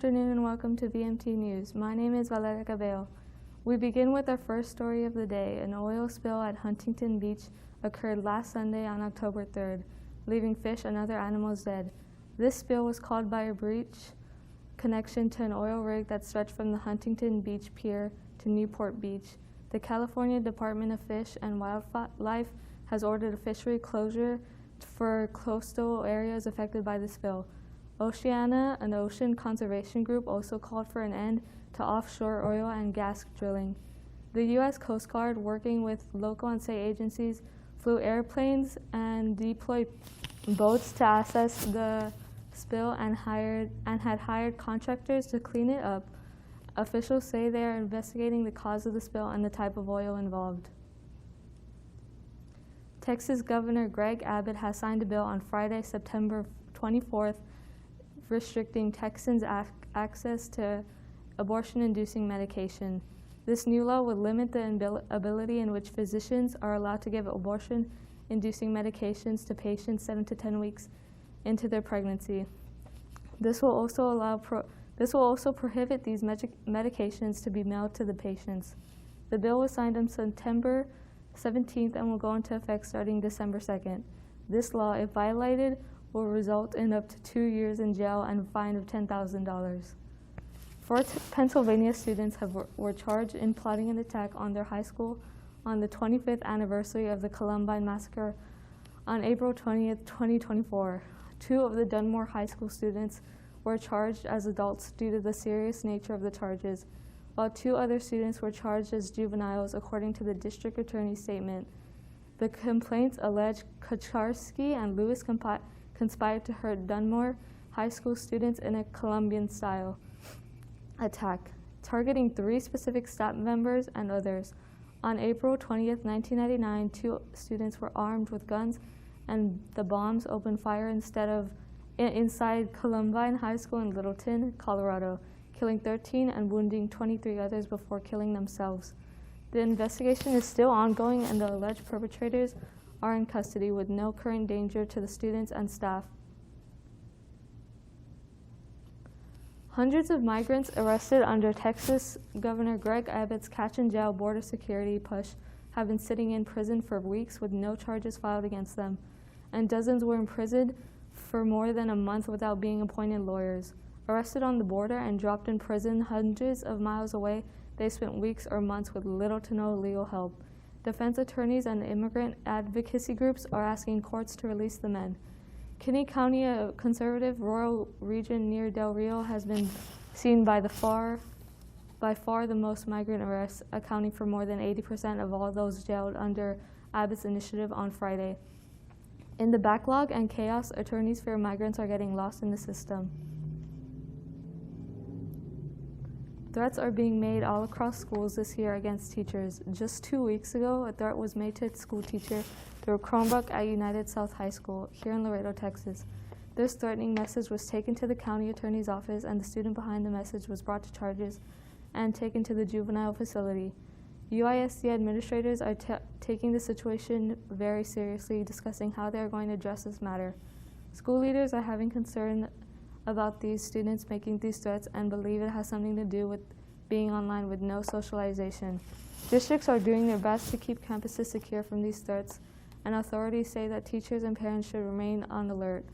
afternoon and welcome to VMT News. My name is Valeria Cabello. We begin with our first story of the day. An oil spill at Huntington Beach occurred last Sunday on October 3rd, leaving fish and other animals dead. This spill was caused by a breach connection to an oil rig that stretched from the Huntington Beach Pier to Newport Beach. The California Department of Fish and Wildlife has ordered a fishery closure for coastal areas affected by the spill. Oceana, an ocean conservation group, also called for an end to offshore oil and gas drilling. The U.S. Coast Guard, working with local and state agencies, flew airplanes and deployed boats to assess the spill and had hired contractors to clean it up. Officials say they are investigating the cause of the spill and the type of oil involved. Texas Governor Greg Abbott has signed a bill on Friday, September 24th, restricting Texans' access to abortion-inducing medication. This new law would limit the ability in which physicians are allowed to give abortion-inducing medications to patients 7 to 10 weeks into their pregnancy. This will also prohibit these medications to be mailed to the patients. The bill was signed on September 17th and will go into effect starting December 2nd. This law, if violated, will result in up to 2 years in jail and a fine of $10,000. 4 Pennsylvania students were charged in plotting an attack on their high school on the 25th anniversary of the Columbine Massacre on April 20th, 2024. 2 of the Dunmore High School students were charged as adults due to the serious nature of the charges, while 2 other students were charged as juveniles, according to the district attorney's statement. The complaints allege Kaczarski and Lewis conspired to hurt Dunmore High School students in a Colombian-style attack, targeting 3 specific staff members and others. On April 20th, 1999, 2 students were armed with guns and the bombs opened fire inside Columbine High School in Littleton, Colorado, killing 13 and wounding 23 others before killing themselves. The investigation is still ongoing and the alleged perpetrators are in custody with no current danger to the students and staff. Hundreds of migrants arrested under Texas Governor Greg Abbott's catch-and-jail border security push have been sitting in prison for weeks with no charges filed against them, and dozens were imprisoned for more than a month without being appointed lawyers. Arrested on the border and dropped in prison hundreds of miles away, they spent weeks or months with little to no legal help. Defense attorneys and immigrant advocacy groups are asking courts to release the men. Kinney County, a conservative rural region near Del Rio, has been seen by far the most migrant arrests, accounting for more than 80% of all those jailed under Abbott's initiative on Friday. In the backlog and chaos, attorneys fear migrants are getting lost in the system. Threats are being made all across schools this year against teachers. Just 2 weeks ago, a threat was made to a school teacher through a Chromebook at United South High School here in Laredo, Texas. This threatening message was taken to the county attorney's office, and the student behind the message was brought to charges and taken to the juvenile facility. UISD administrators are taking the situation very seriously, discussing how they are going to address this matter. School leaders are having concern about these students making these threats and believe it has something to do with being online with no socialization. Districts are doing their best to keep campuses secure from these threats, and authorities say that teachers and parents should remain on alert.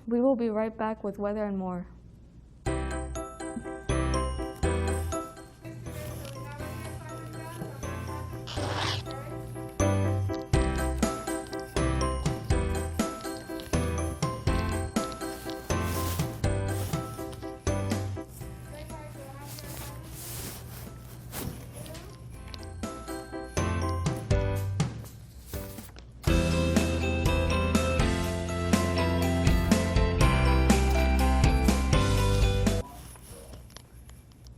We will be right back with weather and more.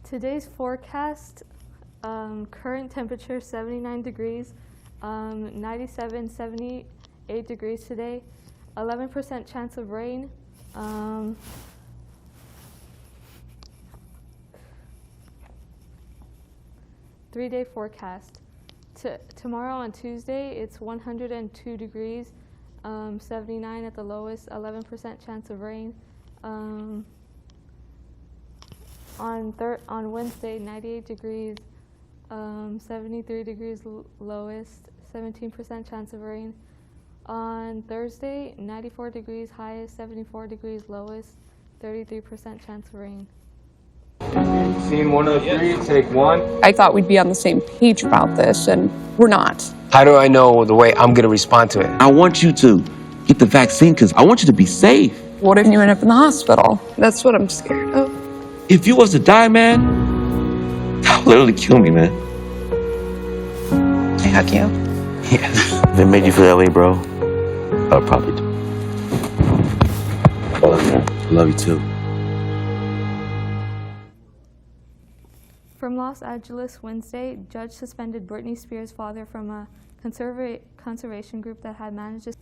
Today's forecast, current temperature 79 degrees, 97, 78 degrees today, 11% chance of rain. 3-day forecast. Tomorrow on Tuesday, it's 102 degrees, 79 at the lowest, 11% chance of rain. On Wednesday, 98 degrees, 73 degrees lowest, 17% chance of rain. On Thursday, 94 degrees highest, 74 degrees lowest, 33% chance of rain. Scene 103, take one. I thought we'd be on the same page about this, and we're not. How do I know the way I'm going to respond to it? I want you to get the vaccine because I want you to be safe. What if you end up in the hospital? That's what I'm scared of. If you was to die, man, that would literally kill me, man. I hug you. Yes. If it made you feel that way, bro, I would probably do. I love you, man. I love you too. From Los Angeles, Wednesday, judge suspended Britney Spears' father from a conservation group that had managed to...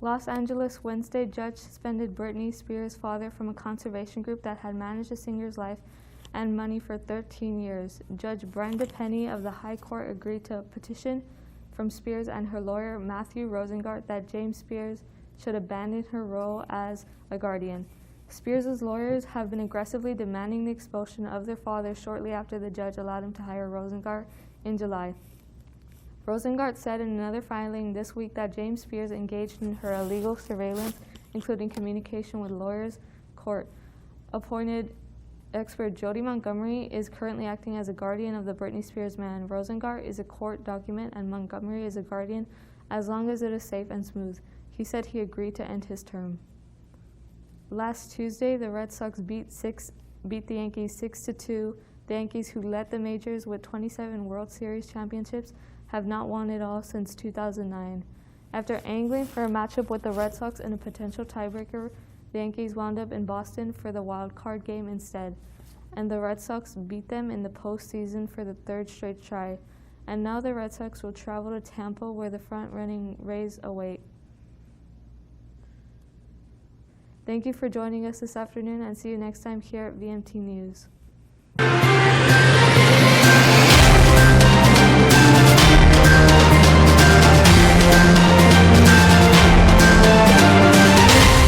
Los Angeles, Wednesday, judge suspended Britney Spears' father from a conservation group that had managed the singer's life and money for 13 years. Judge Brenda Penny of the High Court agreed to a petition from Spears and her lawyer, Matthew Rosengart, that James Spears should abandon her role as a guardian. Spears' lawyers have been aggressively demanding the expulsion of their father shortly after the judge allowed him to hire Rosengart in July. Rosengart said in another filing this week that James Spears engaged in her illegal surveillance, including communication with lawyers. Court-appointed expert Jody Montgomery is currently acting as a guardian of the Britney Spears man. Rosengart is a court document and Montgomery is a guardian as long as it is safe and smooth. He said he agreed to end his term. Last Tuesday, the Red Sox beat the Yankees 6-2. The Yankees, who led the majors with 27 World Series championships, have not won it all since 2009. After angling for a matchup with the Red Sox in a potential tiebreaker, the Yankees wound up in Boston for the wild card game instead, and the Red Sox beat them in the postseason for the third straight try. And now the Red Sox will travel to Tampa, where the front-running Rays await. Thank you for joining us this afternoon, and see you next time here at VMT News.